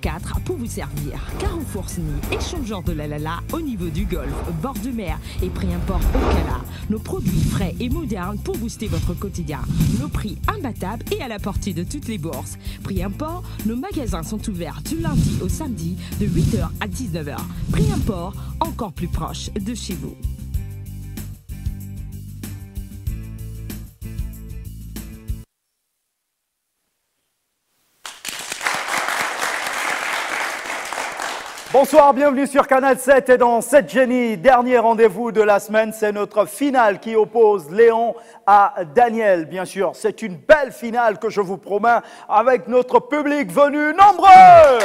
4 pour vous servir. Carrefour Sny, échangeur de la Lala au niveau du golfe, bord de mer et prix import au Cala. Nos produits frais et modernes pour booster votre quotidien. Nos prix imbattables et à la portée de toutes les bourses. Prix import, nos magasins sont ouverts du lundi au samedi de 8h à 19h. Prix import, encore plus proche de chez vous. Bonsoir, bienvenue sur Canal 7 et dans 7 Génies, dernier rendez-vous de la semaine, c'est notre finale qui oppose Léon à Daniel. Bien sûr, c'est une belle finale que je vous promets avec notre public venu nombreux.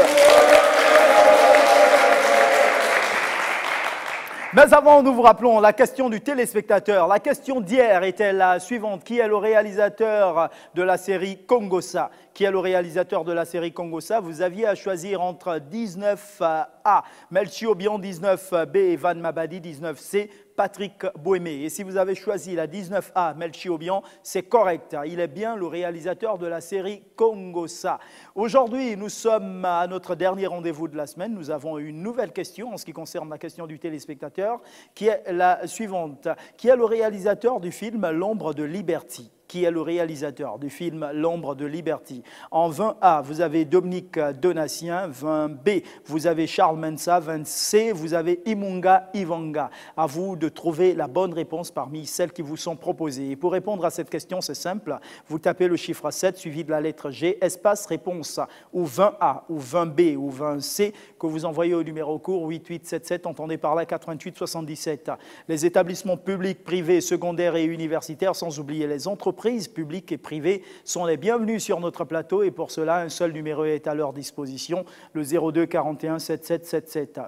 Mais avant, nous vous rappelons la question du téléspectateur. La question d'hier était la suivante. Qui est le réalisateur de la série Congossa? Qui est le réalisateur de la série Congossa? Vous aviez à choisir entre 19A, Melchi Obion, 19B, Evan Mabadi, 19C, Patrick Bohémé. Et si vous avez choisi la 19A, Melchi Obion, c'est correct. Il est bien le réalisateur de la série Congossa. Aujourd'hui, nous sommes à notre dernier rendez-vous de la semaine. Nous avons une nouvelle question en ce qui concerne la question du téléspectateur, qui est la suivante. Qui est le réalisateur du film L'ombre de Liberty? Qui est le réalisateur du film L'ombre de Liberty? En 20A, vous avez Dominique Donatien. 20B, vous avez Charles Mensa. 20C, vous avez Imunga Ivanga. À vous de trouver la bonne réponse parmi celles qui vous sont proposées. Et pour répondre à cette question, c'est simple. Vous tapez le chiffre 7 suivi de la lettre G, espace réponse, ou 20A, ou 20B, ou 20C, que vous envoyez au numéro court 8877, entendez par là 88 77. Les établissements publics, privés, secondaires et universitaires, sans oublier les entreprises publiques et privées, sont les bienvenus sur notre plateau et pour cela, un seul numéro est à leur disposition, le 02 41 77 77.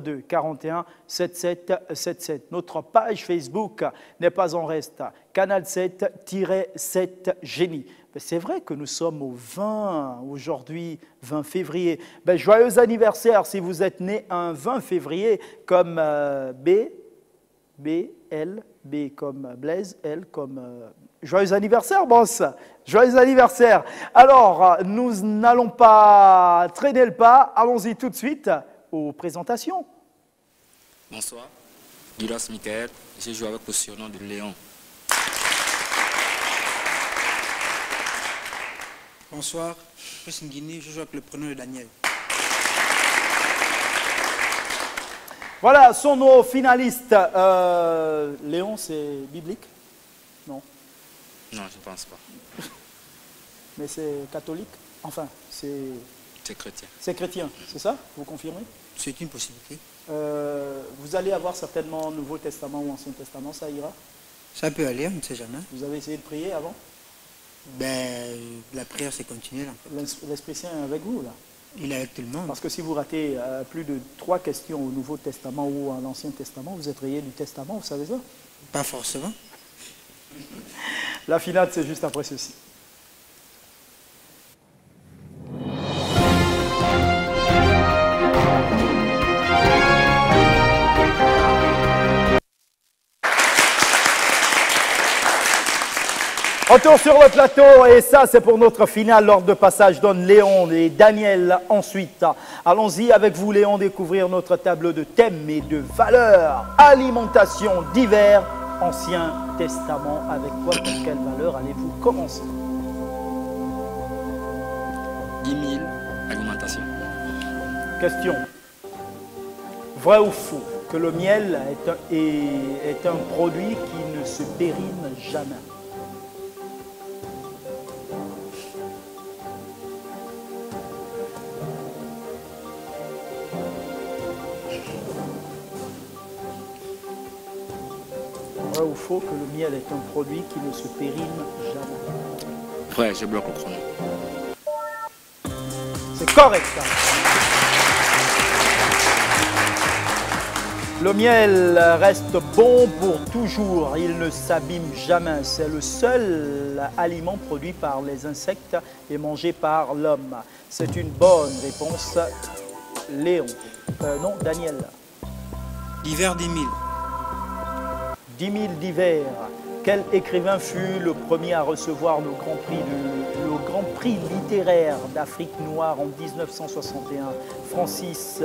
02 41 77 77. Notre page Facebook n'est pas en reste. Canal 7-7 Génie. C'est vrai que nous sommes au 20, aujourd'hui, 20 février. Joyeux anniversaire si vous êtes né un 20 février comme L, B comme Blaise, L comme... Joyeux anniversaire, boss! Joyeux anniversaire! Alors, nous n'allons pas traîner le pas, allons-y tout de suite aux présentations. Bonsoir, Gilas Michael, j'ai joué avec le surnom de Léon. Bonsoir, Chris Nguini, je joue avec le prénom de Daniel. Voilà, sont nos finalistes. Léon, c'est biblique? Non. Non, je ne pense pas. Mais c'est catholique? Enfin, c'est... C'est chrétien. C'est chrétien, c'est ça? Vous confirmez? C'est une possibilité. Vous allez avoir certainement Nouveau Testament ou Ancien Testament, ça ira? Ça peut aller, on ne sait jamais. Vous avez essayé de prier avant? La prière, c'est continuel. En fait. L'Esprit Saint est avec vous, là? Il est avec tout le monde. Parce que si vous ratez plus de 3 questions au Nouveau Testament ou à l'Ancien Testament, vous êtes rayé du Testament, vous savez ça? Pas forcément. La finale, c'est juste après ceci. Retour sur le plateau, et ça c'est pour notre finale. L'ordre de passage donne Léon et Daniel ensuite. Allons-y avec vous Léon, découvrir notre tableau de thèmes et de valeurs. Alimentation, divers, Ancien Testament. Avec quoi, pour quelle valeur allez-vous commencer? 10 000, alimentation. Question. Vrai ou faux que le miel est un produit qui ne se périme jamais? Vrai ou faux que le miel est un produit qui ne se périme jamais? Vrai, je bloque au chrono. C'est correct. Le miel reste bon pour toujours, il ne s'abîme jamais. C'est le seul aliment produit par les insectes et mangé par l'homme. C'est une bonne réponse, Léon. Non, Daniel. D'hiver 10 000. 10 000 d'hiver. Quel écrivain fut le premier à recevoir le Grand Prix littéraire d'Afrique noire en 1961? Francis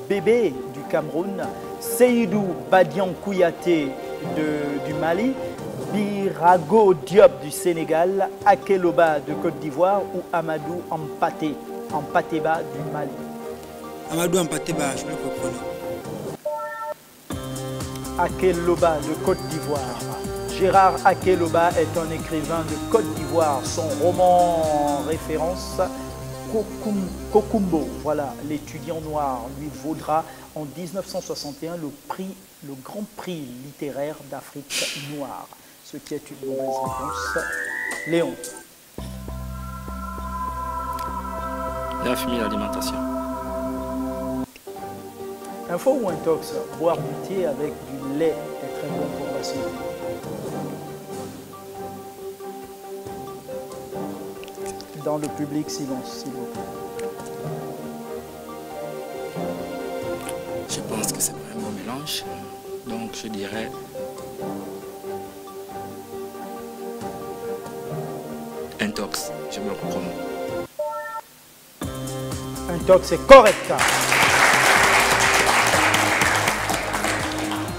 Bébé du Cameroun, Seydou Badian Kouyaté du Mali, Birago Diop du Sénégal, Akeloba de Côte d'Ivoire ou Amadou Ampateba du Mali? Amadou Ampateba, je le comprends. Akeloba de Côte d'Ivoire. Gérard Akeloba est un écrivain de Côte d'Ivoire. Son roman en référence, Kokumbo, voilà, l'étudiant noir, lui vaudra en 1961 le Grand Prix littéraire d'Afrique noire. Ce qui est une mauvaise réponse. Léon. 9 000 alimentation. Info ou intox? Boire du thé avec du lait est très bon pour la santé. Dans le public, silence, s'il vous plaît. Je pense que c'est pas un bon mélange. Donc je dirais intox. Je bloque chrono. Intox est correct.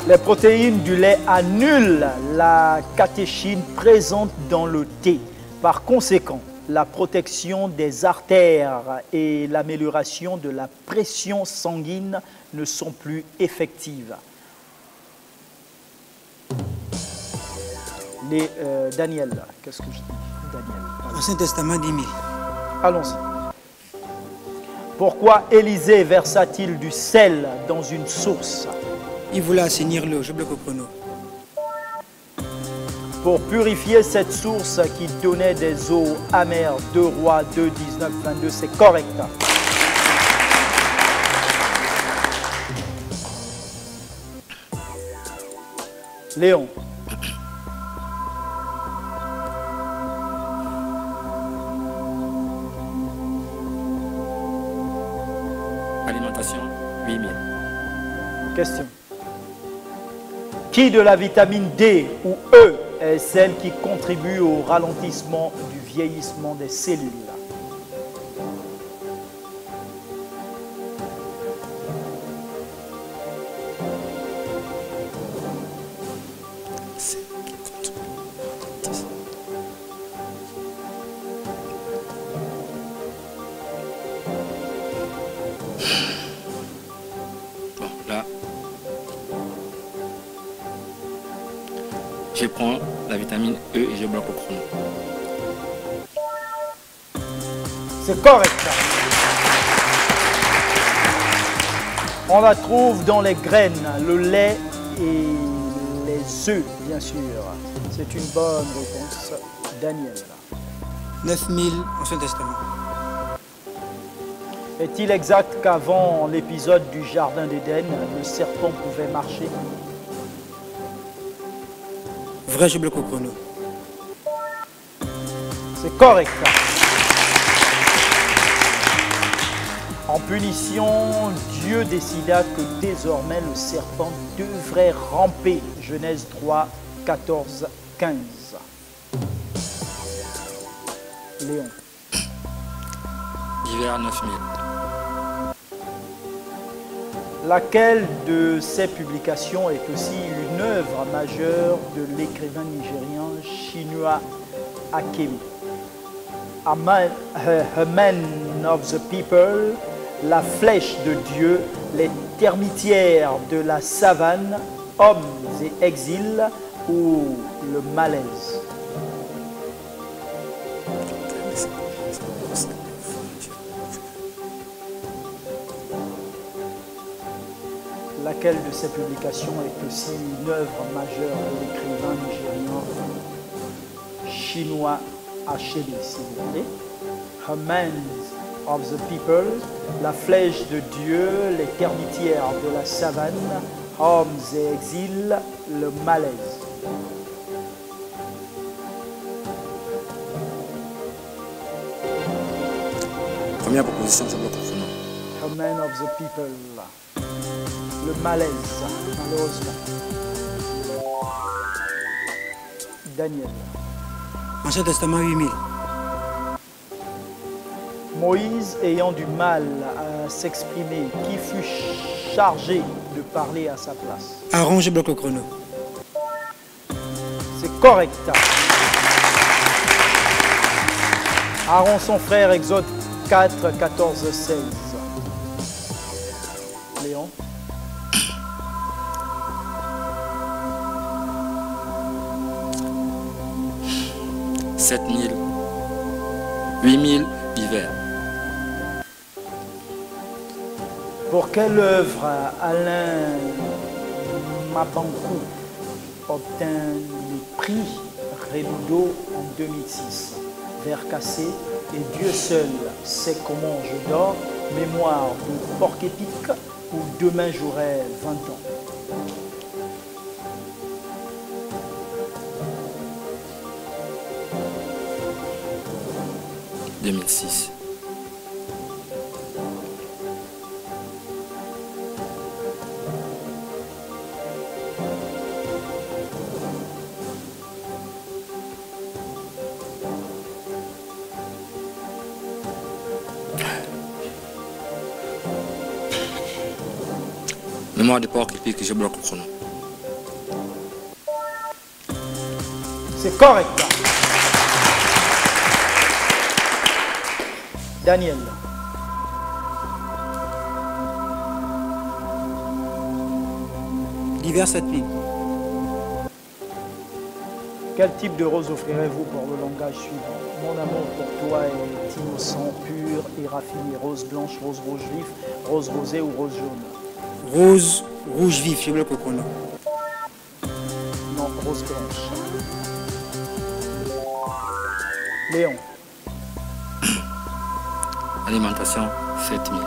Les protéines du lait annulent la catéchine présente dans le thé. Par conséquent, la protection des artères et l'amélioration de la pression sanguine ne sont plus effectives. Daniel, qu'est-ce que je dis? Daniel. Ancien Testament 10 000. Allons-y. Pourquoi Élisée versa-t-il du sel dans une source? Il voulait assainir l'eau, je bloque au chrono. Pour purifier cette source qui donnait des eaux amères. 2 Rois 2, 19, 22, c'est correct. Léon. Alimentation 8 000. Question. Qui de la vitamine D ou E est celle qui contribue au ralentissement du vieillissement des cellules? Bon, là, je prends la vitamine E et je bloque au chrono. C'est correct. On la trouve dans les graines, le lait et les œufs, bien sûr. C'est une bonne réponse. Daniel. 9 000, Ancien Testament. Est-il exact qu'avant l'épisode du Jardin d'Éden, le serpent pouvait marcher? Vrai, je bloque au chrono. C'est correct. En punition, Dieu décida que désormais le serpent devrait ramper. Genèse 3, 14, 15. Léon. Divers 9 000. Laquelle de ces publications est aussi une œuvre majeure de l'écrivain nigérien Chinua Achebe? A Man of the People, La Flèche de Dieu, Les Termitières de la Savane, Hommes et Exil ou Le Malaise? Laquelle de ces publications est aussi une œuvre majeure de l'écrivain nigérien Chinua Achebe, si vous voulez? A Man of the People, La Flèche de Dieu, Les Termitières de la Savane, Hommes et Exil, Le Malaise. Première proposition, je bloque au chrono. A Man of the People. Le Malaise, malheureusement. Daniel. Ancien Testament 8000. Moïse ayant du mal à s'exprimer, qui fut chargé de parler à sa place? Aaron, je bloque le chrono. C'est correct. Aaron son frère, Exode 4, 14, 16. Léon. « 7000, 8000 hivers. Pour quelle œuvre Alain Mabankou obtint le prix Reludo en 2006? Vers cassé et Dieu seul sait comment je dors, mémoire de porc-épic ou demain j'aurai 20 ans. « 2006. » Mémoire de porc et que je bloque le chrono. C'est correct. Daniel. Divers 7000. Quel type de rose offrirez-vous pour le langage suivant? Mon amour pour toi est innocent, pur et raffiné. Rose blanche, rose rouge vif, rose rosée ou rose jaune? Rose, rouge vif, je bloque le chrono. Non, rose blanche. Léon. Alimentation 7000.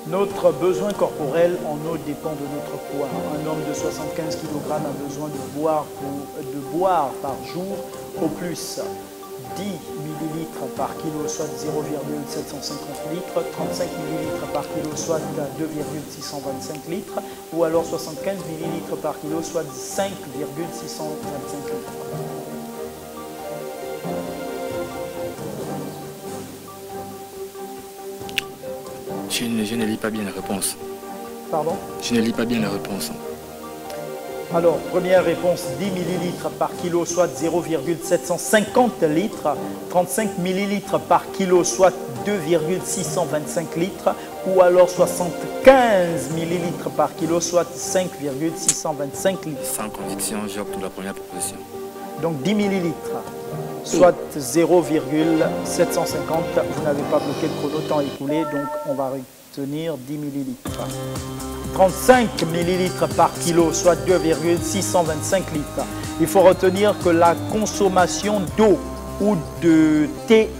Notre besoin corporel en eau dépend de notre poids. Un homme de 75 kg a besoin de boire par jour au plus 10 ml par kilo, soit 0,750 litres, 35 ml par kilo, soit 2,625 litres, ou alors 75 ml par kilo, soit 5,625 litres. Je ne lis pas bien la réponse. Pardon? Je ne lis pas bien la réponse. Alors, première réponse, 10 ml par kilo, soit 0,750 litres, 35 ml par kilo, soit 2,625 litres, ou alors 75 ml par kilo, soit 5,625 litres. Sans conviction, j'opte pour la première proposition. Donc 10 ml, soit 0,750. Vous n'avez pas bloqué le chrono, temps écoulé, donc on va retenir 10 ml. 35 ml par kilo, soit 2,625 litres. Il faut retenir que la consommation d'eau ou de thé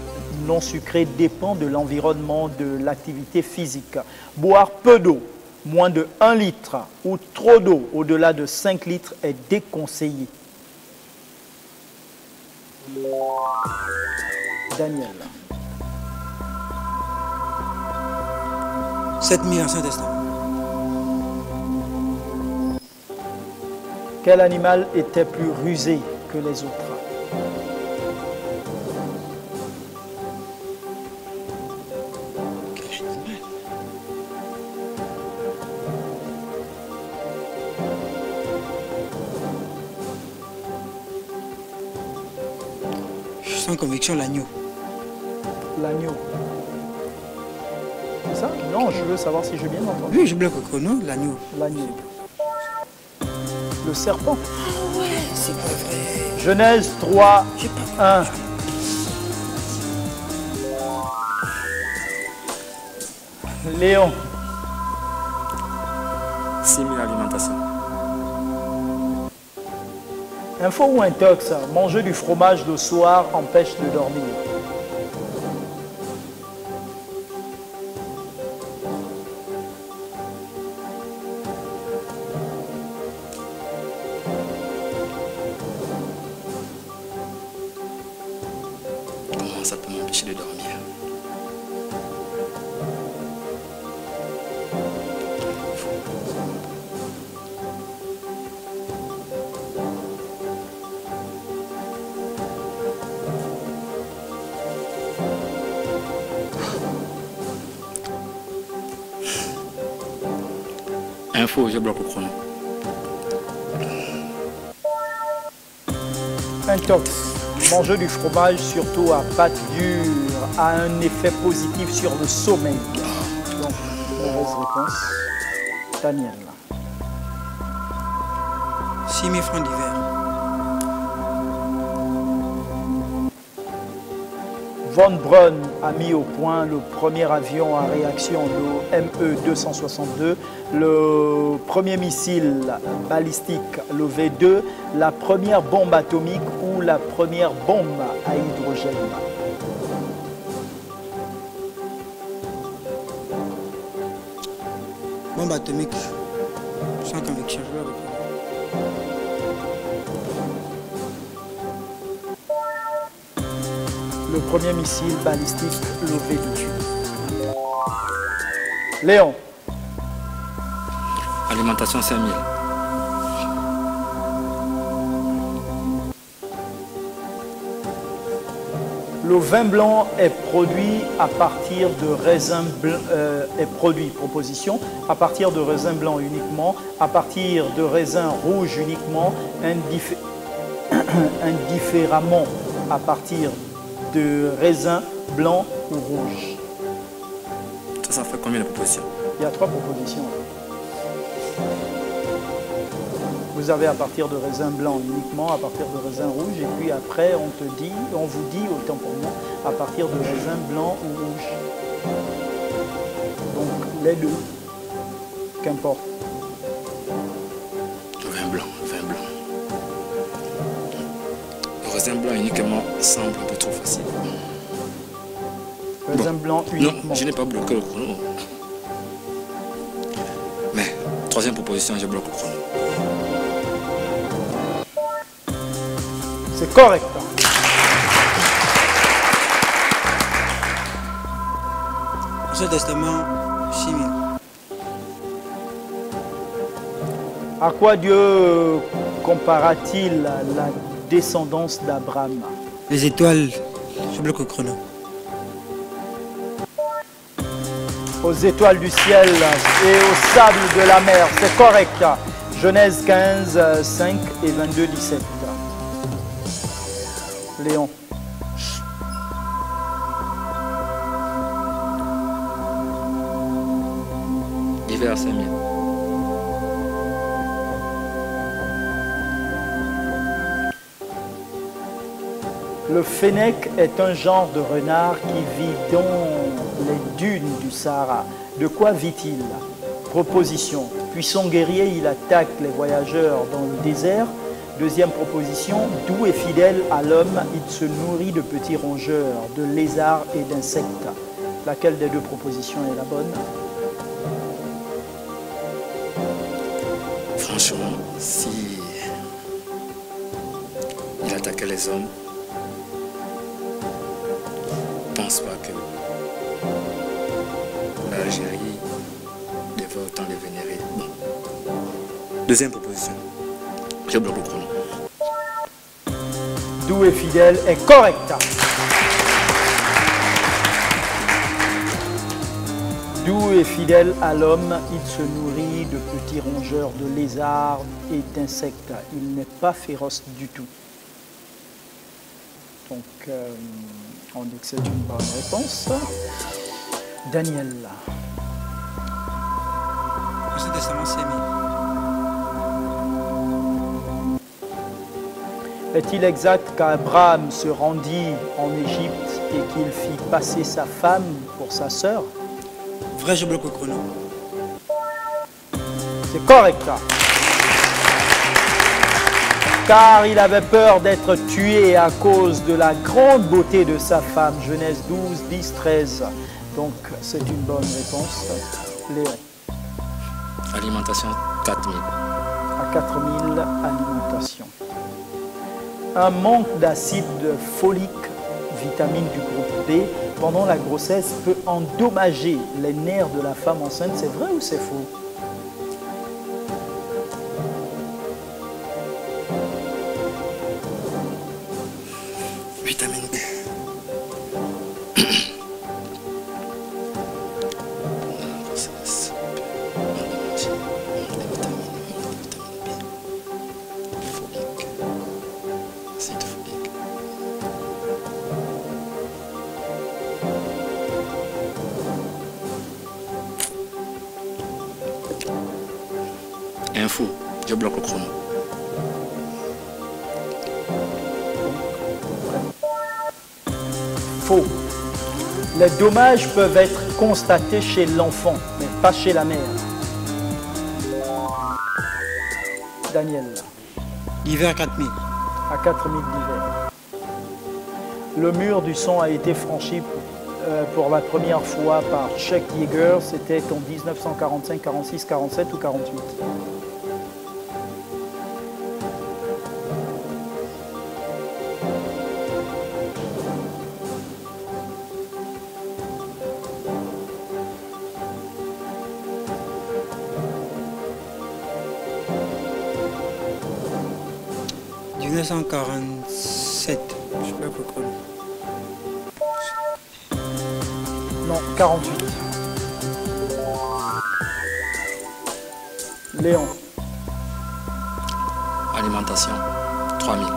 non sucré dépend de l'environnement, de l'activité physique. Boire peu d'eau, moins de 1 litre, ou trop d'eau, au-delà de 5 litres, est déconseillé. Daniel. 7000 Ancien Testament. Quel animal était plus rusé que les autres? Sans conviction, l'agneau. L'agneau. C'est ça? Non, je veux savoir si j'ai bien entendu. Oui, je bloque le chrono, l'agneau. L'agneau. Le serpent. Ouais, c'est pas vrai. Genèse 3, 1. Léon. 6000 alimentation. Info ou intox, manger du fromage le soir empêche de dormir. Comment ça peut m'empêcher de dormir? faux, je bloque le chrono. Intox. Manger du fromage, surtout à pâte dure, a un effet positif sur le sommeil. Donc, mauvaise réponse. Daniel. 6 000 francs d'hiver. Von Braun a mis au point le premier avion à réaction, le ME-262, le premier missile balistique, le V2, la première bombe atomique ou la première bombe à hydrogène. Bombe atomique. Sans conviction. Je vais répondre. Le premier missile balistique, le V2. Léon. Alimentation 5000. Le vin blanc est produit à partir de raisins blancs, proposition, à partir de raisins blancs uniquement, à partir de raisins rouges uniquement, indifféremment à partir de raisins blancs ou rouges. Ça fait combien de propositions? Il y a 3 propositions. Vous avez à partir de raisins blancs uniquement, à partir de raisins rouges, et puis après on vous dit, autant pour moi, à partir de raisins blancs ou rouges. Donc les deux, qu'importe. Le vin blanc, le vin blanc. Le raisin blanc uniquement semble un peu trop facile. Raisin blanc uniquement. Non, je n'ai pas bloqué le chrono. Mais, troisième proposition, je bloque le chrono. C'est correct. Ancien Testament, 6 000. À quoi Dieu compara-t-il la descendance d'Abraham? Les étoiles. Je bloque le chrono. Aux étoiles du ciel et au sable de la mer. C'est correct. Genèse 15, 5 et 22, 17. Léon. L'hiver 5000. Le fennec est un genre de renard qui vit dans les dunes du Sahara. De quoi vit-il? Proposition. Puissant guerrier, il attaque les voyageurs dans le désert. Deuxième proposition. Doux et fidèle à l'homme, il se nourrit de petits rongeurs, de lézards et d'insectes. Laquelle des deux propositions est la bonne? Franchement, si il attaquait les hommes, je ne pense pas que l'Algérie devait autant les vénérer. Bon. Deuxième proposition. Je bloque le chrono. Doux et fidèle est correct. Doux et fidèle à l'homme, il se nourrit de petits rongeurs, de lézards et d'insectes. Il n'est pas féroce du tout. Donc, on dit que c'est une bonne réponse. Daniel. Ancien Testament, 5 000. Est-il exact qu'Abraham se rendit en Égypte et qu'il fit passer sa femme pour sa sœur? Vrai, je bloque le chrono. C'est correct. Car il avait peur d'être tué à cause de la grande beauté de sa femme. Genèse 12, 10, 13. Donc c'est une bonne réponse. Léon. Alimentation 4000. À 4000, alimentation. Un manque d'acide folique, vitamine du groupe B, pendant la grossesse peut endommager les nerfs de la femme enceinte. C'est vrai ou c'est faux? Vitamine B. Info, je bloque le chrono. Faux. Les dommages peuvent être constatés chez l'enfant, mais pas chez la mère. Daniel, L'hiver 4000. à 4000 d'hiver. Le mur du son a été franchi pour la première fois par Chuck Yeager. C'était en 1945, 46, 47 ou 48. « 1947. Je bloque le chrono. Non, 48. Léon, Alimentation, 3000.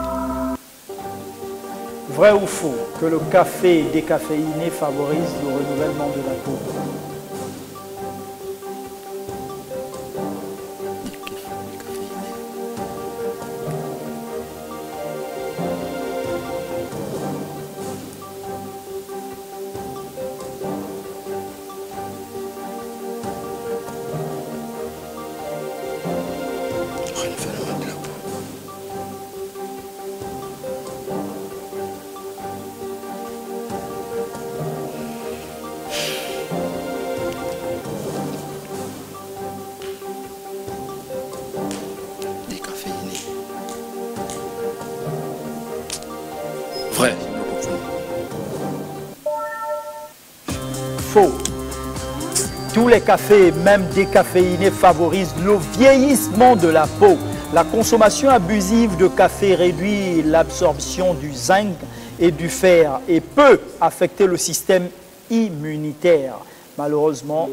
vrai ou faux que le café décaféiné favorise le renouvellement de la peau? Renouvellement de la peau. Décaféiné. Vrai, je bloque le chrono. Faux. Tous les cafés, même décaféinés, favorisent le vieillissement de la peau. La consommation abusive de café réduit l'absorption du zinc et du fer et peut affecter le système immunitaire. Malheureusement,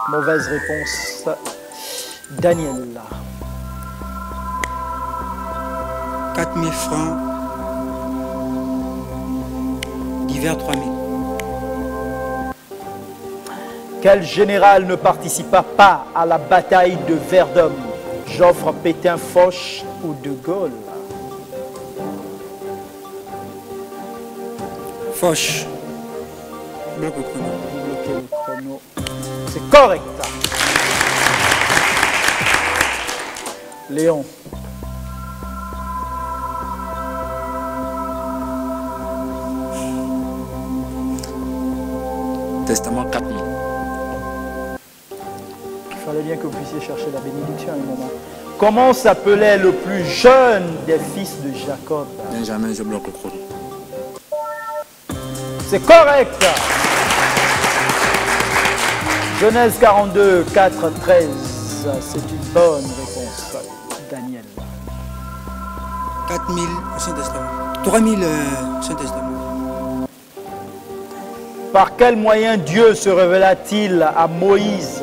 mauvaise réponse. Daniel. 4000 francs. L'hiver 3000. Quel général ne participa pas à la bataille de Verdun? Joffre, Pétain, Foch ou De Gaulle? Foch. Je bloque le chrono. Bloquez le chrono. C'est correct. Léon. Testament, 4000. Il fallait bien que vous puissiez chercher la bénédiction à un moment. Comment s'appelait le plus jeune des fils de Jacob? Benjamin, je bloque le chrono. C'est correct. Genèse 42, 4, 13. C'est une bonne réponse. Daniel. 4000 Ancien Testament. 3000 Ancien Testament. Par quel moyen Dieu se révéla-t-il à Moïse?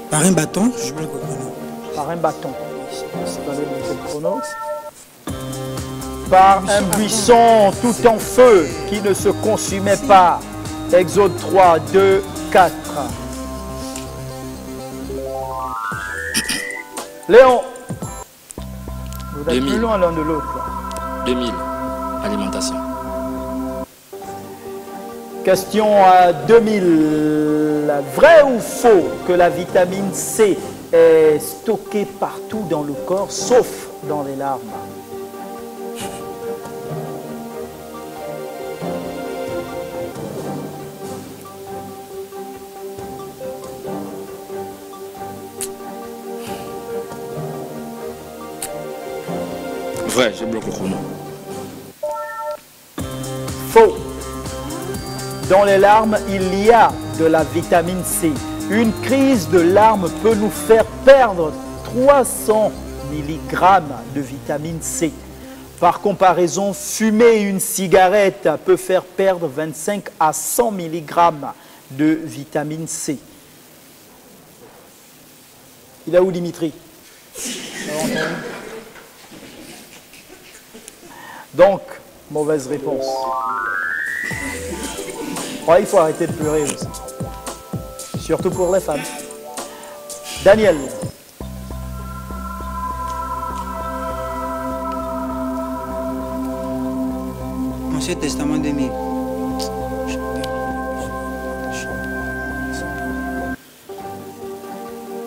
Par un bâton, je bloque le chrono. Par un bâton. C'est pas le chrono. Par un buisson tout en feu qui ne se consumait pas. Exode 3, 2, 4. Léon, vous êtes 2000. plus loin l'un de l'autre. 2000. Alimentation. Question à 2000. Vrai ou faux que la vitamine C est stockée partout dans le corps, sauf dans les larmes? Vrai, je bloque le chrono. Faux. Dans les larmes, il y a de la vitamine C. Une crise de larmes peut nous faire perdre 300 mg de vitamine C. Par comparaison, fumer une cigarette peut faire perdre 25 à 100 mg de vitamine C. Il est où Dimitri? Donc, mauvaise réponse. Ouais, il faut arrêter de pleurer aussi. Surtout pour les femmes. Daniel. Ancien Testament 2000.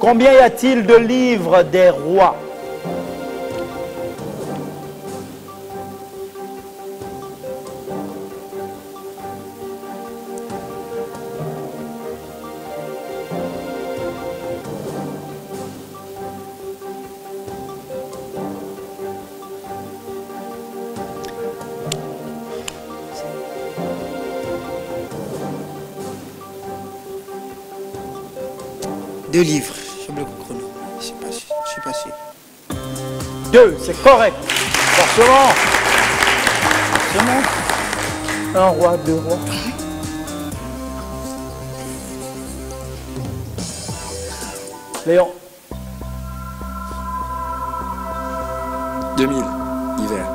Combien y a-t-il de livres des rois? Deux livres. Je bloque le chrono. Je suis pas sûr. 2, c'est correct. Forcément. Un roi, deux rois. Léon. 2000, hiver.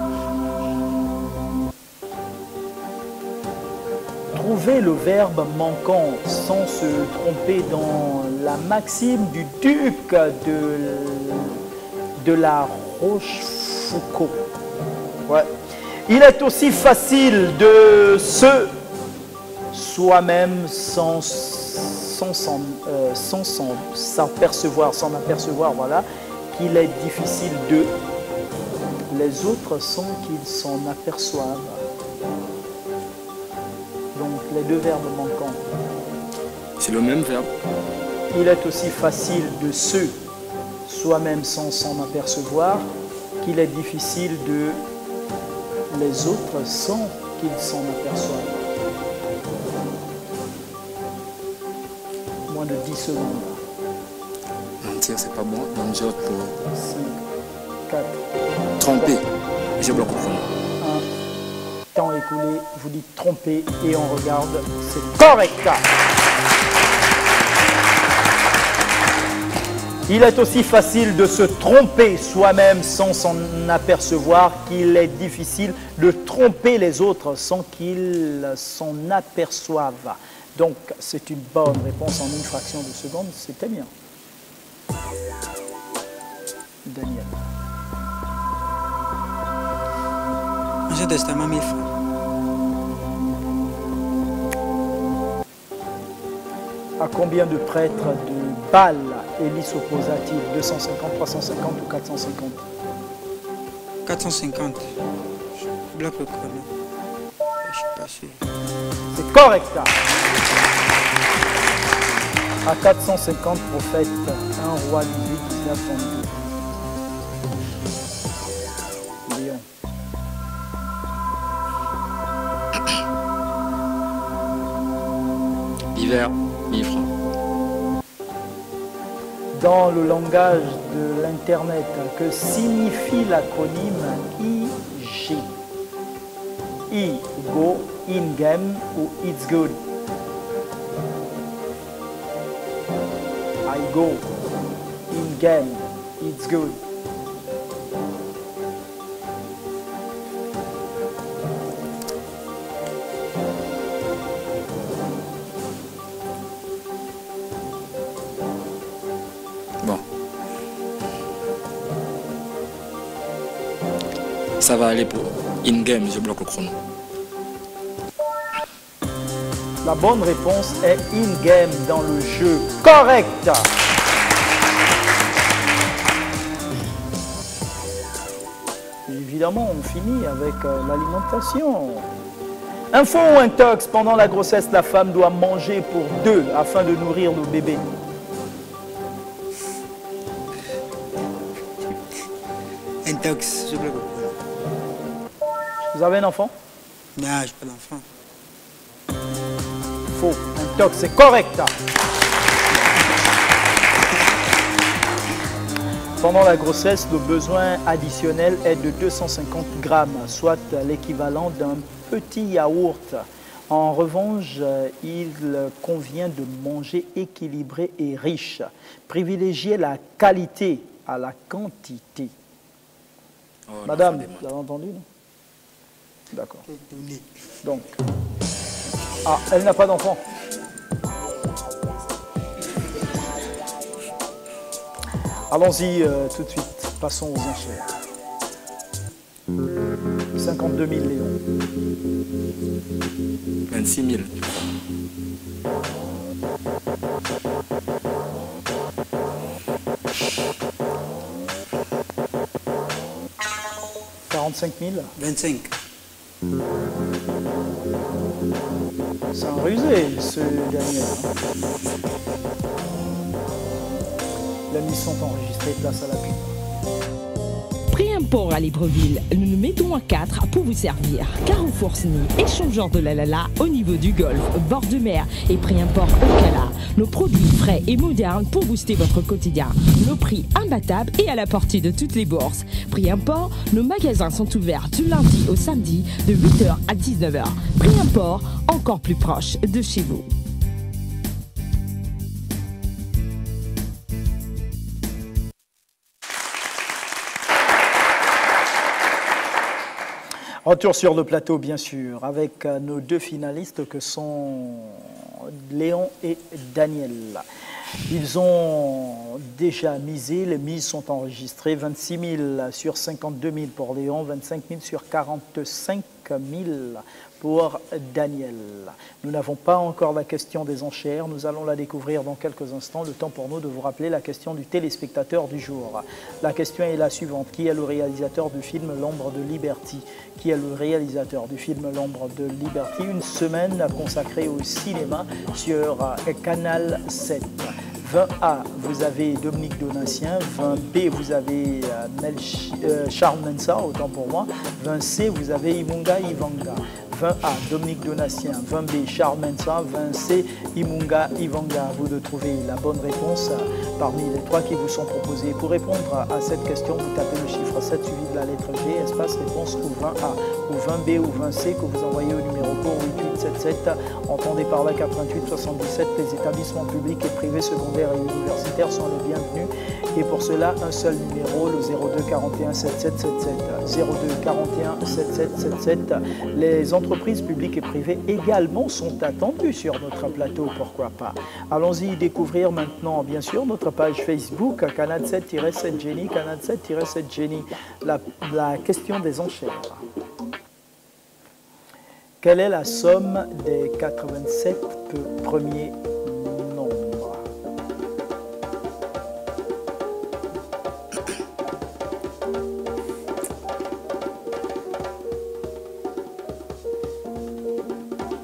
Trouvez le verbe manquant sans se tromper dans la maxime du duc de la Rochefoucauld. Ouais. Il est aussi facile de se soi-même sans s'apercevoir, voilà, qu'il est difficile de les autres sans qu'ils s'en aperçoivent. Donc les deux verbes manquants. C'est le même verbe. Il est aussi facile de se soi-même sans s'en apercevoir qu'il est difficile de les autres sans qu'ils s'en aperçoivent. Moins de 10 secondes. Mentir, c'est pas bon. Donc j'ai autre pour 5, 4, tromper. Je bloque le chrono. 1. Temps écoulé, vous dites tromper et on regarde. C'est correct. Il est aussi facile de se tromper soi-même sans s'en apercevoir qu'il est difficile de tromper les autres sans qu'ils s'en aperçoivent. Donc, c'est une bonne réponse en une fraction de seconde. C'était bien. Daniel. Ancien Testament 1000 francs. À combien de prêtres de Baal Élie s'opposa-t-il? 250, 350 ou 450? 450. Je bloque le chrono. Je suis pas sûr. C'est correct. À 450 prophètes, un roi 18, 19, 32. Léon. Hiver, 1000 francs. Dans le langage de l'Internet, que signifie l'acronyme IG? I, go, in-game ou it's good? I go, in-game, it's good. Bon. Ça va aller pour in-game, je bloque le chrono. La bonne réponse est in-game, dans le jeu. Correct. Évidemment, on finit avec l'alimentation. Info ou intox, pendant la grossesse, la femme doit manger pour 2 afin de nourrir nos bébés. Intox, je bloque le chrono. Vous avez un enfant? Non, je n'ai pas d'enfant. faux. Intox, c'est correct. Pendant la grossesse, le besoin additionnel est de 250 grammes, soit l'équivalent d'un petit yaourt. En revanche, il convient de manger équilibré et riche. Privilégier la qualité à la quantité. Oh, Madame, l'enfant vous avez entendu, non? D'accord. Donné. Donc, elle n'a pas d'enfant. Allons-y tout de suite. Passons aux enchères. 52 000 Léon. 26 000. 45 000. 25. C'est un rusé, ce Daniel. Les mises sont enregistrées, place à la pub. Pré-import à Libreville, nous nous mettons à 4 pour vous servir. Carrefour Sny, échangeur de la Lala au niveau du Golfe, bord de mer et pré-import au Cala. Nos produits frais et modernes pour booster votre quotidien. Nos prix imbattables et à la portée de toutes les bourses. Pré-import, nos magasins sont ouverts du lundi au samedi de 8h à 19h. Pré-import, encore plus proche de chez vous. Retour sur le plateau, bien sûr, avec nos deux finalistes que sont Léon et Daniel. Ils ont déjà misé, les mises sont enregistrées, 26 000 sur 52 000 pour Léon, 25 000 sur 45 000 pour Daniel. Nous n'avons pas encore la question des enchères, nous allons la découvrir dans quelques instants. Le temps pour nous de vous rappeler la question du téléspectateur du jour. La question est la suivante: qui est le réalisateur du film L'Ombre de Liberty? Qui est le réalisateur du film L'Ombre de Liberty? Une semaine consacrée au cinéma sur Canal 7. 20A, vous avez Dominique Donatien. 20B, vous avez Charles Mensah, autant pour moi. 20C, vous avez Imunga Ivanga. 20A, Dominique Donatien. 20B, Charles Mensah. 20C, Imunga Ivanga. Vous de trouver la bonne réponse parmi les trois qui vous sont proposés. Pour répondre à cette question, vous tapez le chiffre 7 suivi de la lettre G, espace réponse ou 20A, ou 20B ou 20C que vous envoyez au numéro court 8877. Entendez par là 88 77. Les établissements publics et privés secondaires et universitaires sont les bienvenus. Et pour cela, un seul numéro, le 02 41 7777. 02 41 7777. Les entreprises publiques et privées également sont attendues sur notre plateau, pourquoi pas. Allons-y découvrir maintenant, bien sûr, notre page Facebook, Canal 7-7 Jenny, Canal 7-7 Jenny, la question des enchères. Quelle est la somme des 87 premiers nombres?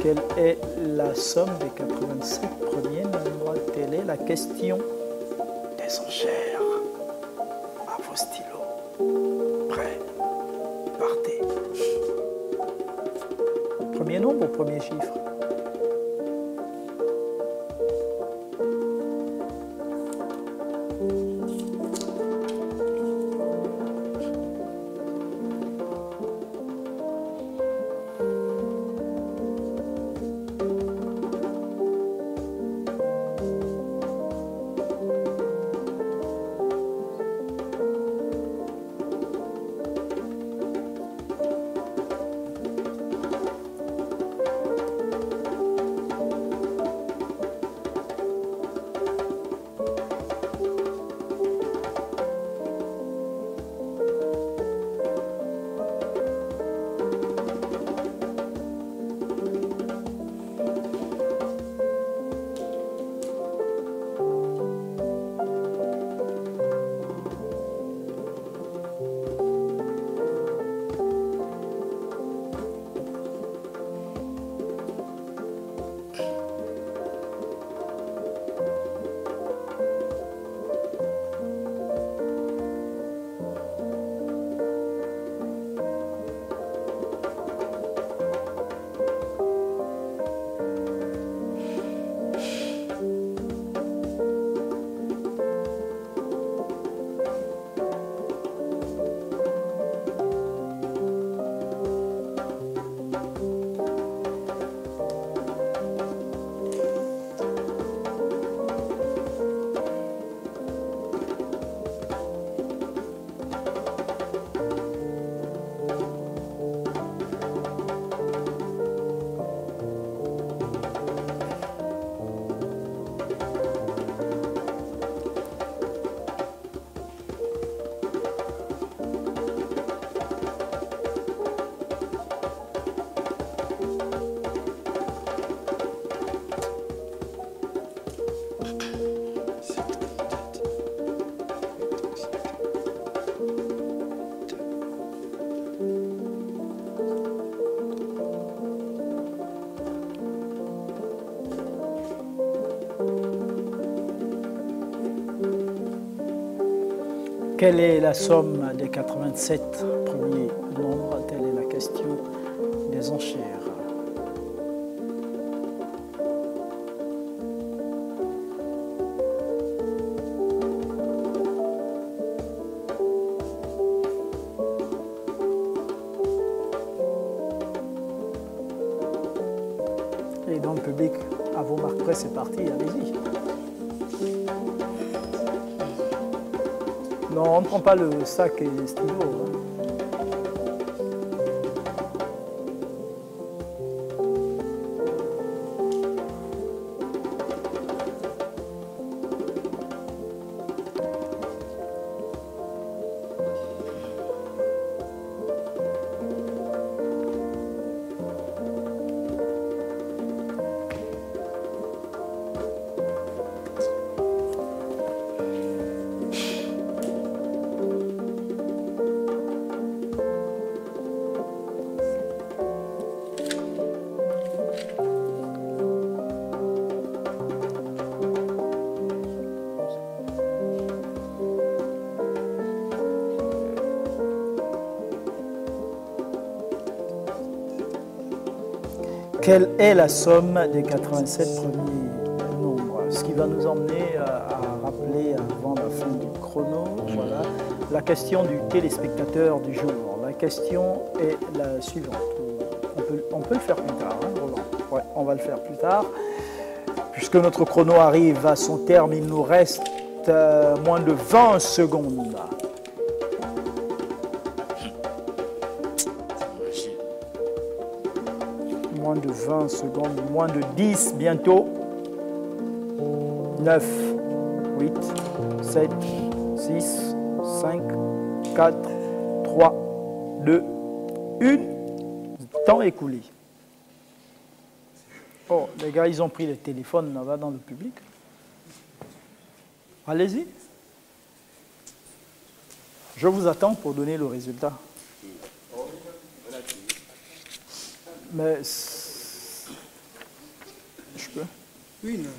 Quelle est la somme des 87 premiers nombres? Telle est la question des enchères. À vos stylos. Prêts? Partez. Premier nombre ou premier chiffre? Quelle est la somme des 87 premiers nombres? Telle est la question des enchères. Et dans le public, à vos marques près, c'est parti, allez-y. Non, on ne prend pas le sac et les stylos. Hein. Quelle est la somme des 87 premiers nombres? Ce qui va nous emmener à rappeler avant la fin du chrono, voilà, la question du téléspectateur du jour. La question est la suivante. On peut le faire plus tard, hein, Roland? Ouais, on va le faire plus tard. Puisque notre chrono arrive à son terme, il nous reste moins de 20 secondes. Moins de 20 secondes, moins de 10 bientôt. 9, 8, 7, 6, 5, 4, 3, 2, 1. Temps écoulé. Oh, les gars, ils ont pris les téléphones là-bas dans le public. Allez-y. Je vous attends pour donner le résultat. Mais je peux. Oui, non.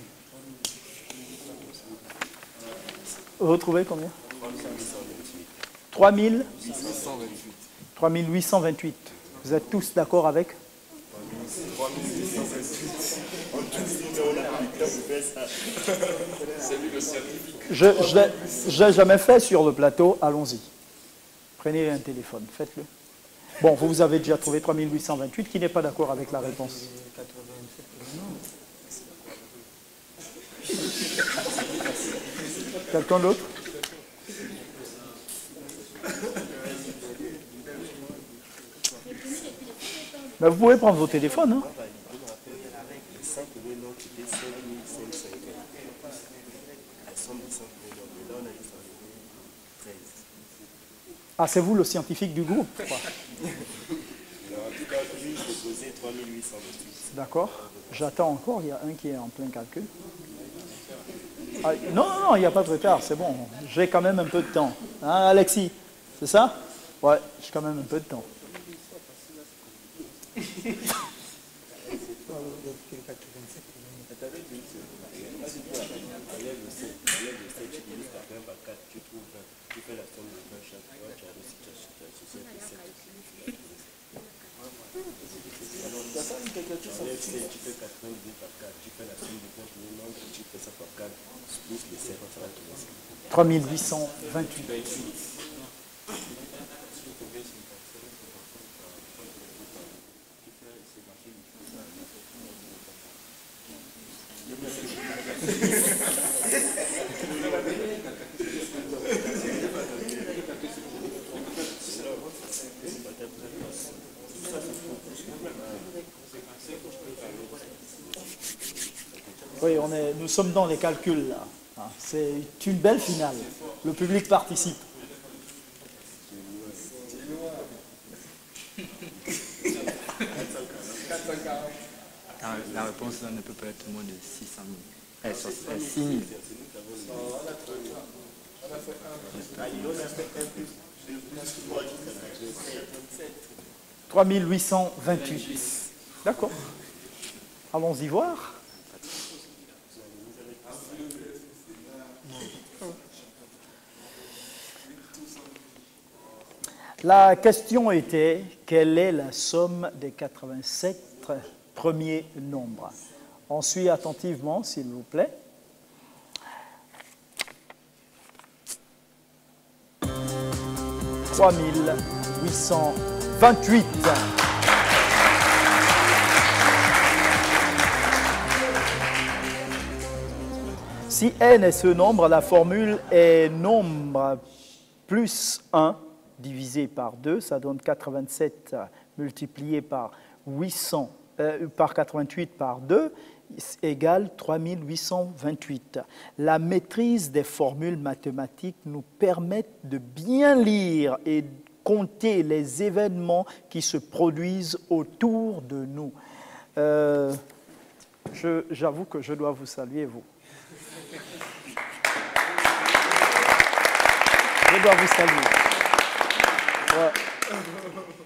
Vous trouvez combien? 3828. Vous êtes tous d'accord avec? Je ne l'ai jamais fait sur le plateau. Allons-y. Prenez un téléphone, faites-le. Bon, vous avez déjà trouvé 3828. Qui n'est pas d'accord avec la réponse? Quelqu'un d'autre? Ben, vous pouvez prendre vos téléphones. Hein. Ah, c'est vous le scientifique du groupe, quoi. D'accord. J'attends encore, il y a un qui est en plein calcul. Ah, non, il n'y a pas de retard, c'est bon. J'ai quand même un peu de temps. Hein, Alexis? C'est ça? Ouais, j'ai quand même un peu de temps. Tu fais 82 par 4, tu fais la somme de 20 millions, tu fais ça par 4, plus les 7, ça va te rester. 3828. Oui, nous sommes dans les calculs là. C'est une belle finale. Le public participe. La réponse là ne peut pas être moins de 600 000. 6 000. 3828. D'accord. Allons-y voir. La question était, quelle est la somme des 87 premiers nombres? On suit attentivement, s'il vous plaît. « 3828. Si n est ce nombre, la formule est nombre plus 1 divisé par 2, ça donne 87 multiplié par 88 par 2 égale 3828. La maîtrise des formules mathématiques nous permet de bien lire et compter les événements qui se produisent autour de nous. J'avoue que je dois vous saluer, vous. Je dois vous saluer.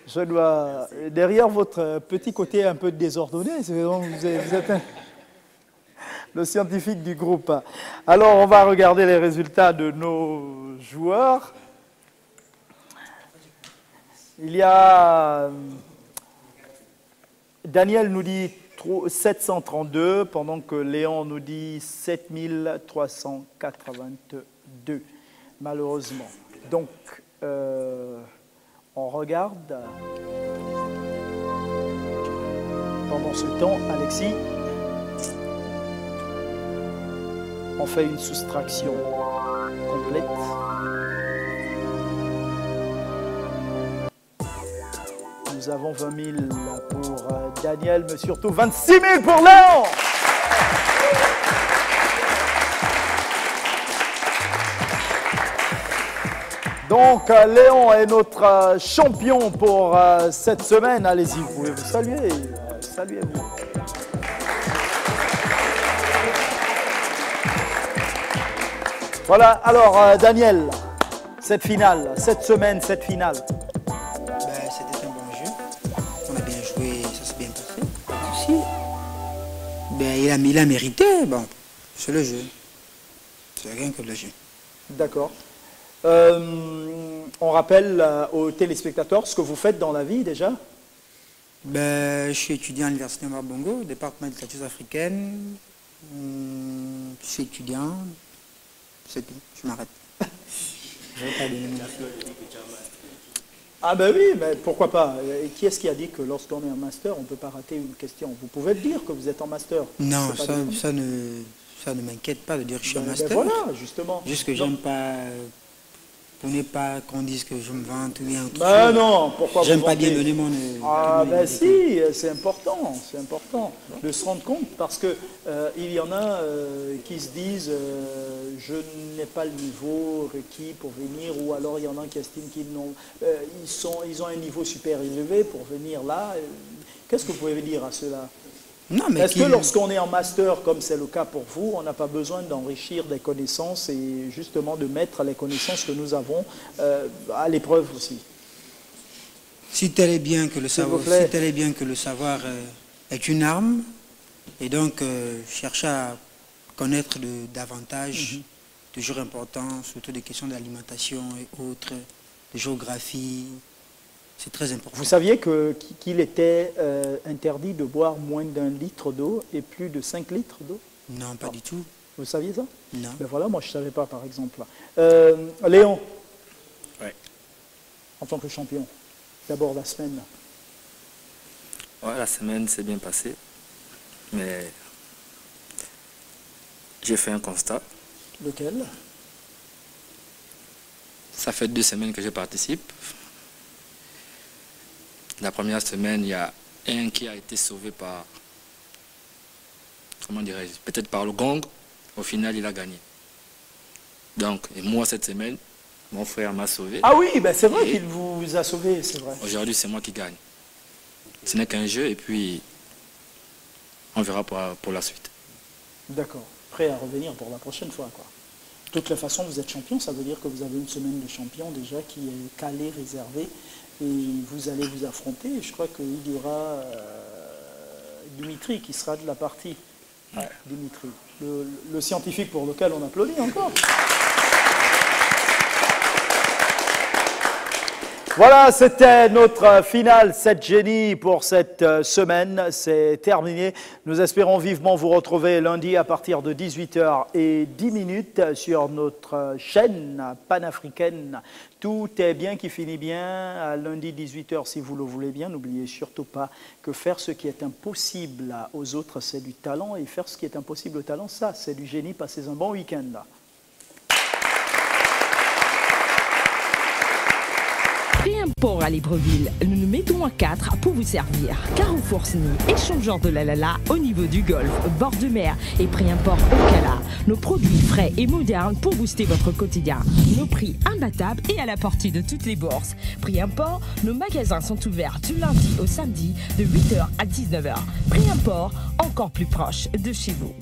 Je dois, derrière votre petit côté un peu désordonné, vous êtes le scientifique du groupe. Alors, on va regarder les résultats de nos joueurs. Il y a... Daniel nous dit 732, pendant que Léon nous dit 7382, malheureusement. Donc, on regarde. Pendant ce temps, Alexis, on fait une soustraction complète. Nous avons 20 000 pour Daniel, mais surtout 26 000 pour Léon. Donc, Léon est notre champion pour cette semaine. Allez-y, vous pouvez vous saluer. Saluez-vous. Voilà, alors Daniel, cette finale, cette semaine, cette finale. C'était un bon jeu. On a bien joué, ça s'est bien passé. Pas de souci. Il a mérité. Bon, c'est le jeu. C'est rien que le jeu. D'accord. On rappelle aux téléspectateurs ce que vous faites dans la vie déjà. Je suis étudiant à l'Université Marbongo, département des études africaines. Je suis étudiant. C'est tout, je m'arrête. Je vais pas donner mon avis. Ah ben oui, mais pourquoi pas. Qui est-ce qui a dit que lorsqu'on est en master, on ne peut pas rater une question? Vous pouvez le dire que vous êtes en master. Non, ça ne m'inquiète pas de dire que je suis en master. Voilà, justement. Juste que j'aime pas... Pour ne pas qu'on dise que je me vante ou bien... non, pourquoi vous j'aime pas bien donner mon... si, c'est important de se rendre compte parce que il y en a qui se disent je n'ai pas le niveau requis pour venir, ou alors il y en a qui estiment qu'ils ont un niveau super élevé pour venir là. Qu'est-ce que vous pouvez dire à cela? Est-ce que lorsqu'on est en master, comme c'est le cas pour vous, on n'a pas besoin d'enrichir des connaissances et justement de mettre les connaissances que nous avons à l'épreuve aussi? Si tel est bien que le savoir, est une arme, et donc chercher à connaître davantage, toujours important, surtout des questions d'alimentation et autres, de géographie. C'est très important. Vous saviez qu'il était interdit de boire moins d'1 litre d'eau et plus de 5 litres d'eau? Non, pas du tout. Vous saviez ça? Non. Ben voilà, moi je ne savais pas par exemple. Léon, ouais. En tant que champion, d'abord la semaine. Ouais, la semaine s'est bien passée, mais j'ai fait un constat. Lequel? Ça fait 2 semaines que je participe. La première semaine, il y a un qui a été sauvé par, comment dirais-je, peut-être par le gong. Au final, il a gagné. Donc, et moi, cette semaine, mon frère m'a sauvé. Ah oui, ben c'est vrai qu'il vous a sauvé, c'est vrai. Aujourd'hui, c'est moi qui gagne. Ce n'est qu'un jeu et puis on verra pour la suite. D'accord. Prêt à revenir pour la prochaine fois, quoi. De toutes les façons, vous êtes champion, ça veut dire que vous avez une semaine de champion déjà qui est calée, réservée, et vous allez vous affronter. Je crois qu'il y aura Dimitri qui sera de la partie. Ouais. Dimitri, le scientifique pour lequel on applaudit encore. Voilà, c'était notre finale 7 génies pour cette semaine. C'est terminé. Nous espérons vivement vous retrouver lundi à partir de 18h10 sur notre chaîne panafricaine. Tout est bien qui finit bien. À lundi 18h si vous le voulez bien. N'oubliez surtout pas que faire ce qui est impossible aux autres, c'est du talent. Et faire ce qui est impossible au talent, ça, c'est du génie. Passez un bon week-end. Préimport à Libreville, nous nous mettons à 4 pour vous servir. Carrefour Sny, échangeur de la au niveau du golfe, bord de mer et préimport au Cala. Nos produits frais et modernes pour booster votre quotidien. Nos prix imbattables et à la portée de toutes les bourses. Préimport, nos magasins sont ouverts du lundi au samedi de 8h à 19h. Préimport, encore plus proche de chez vous.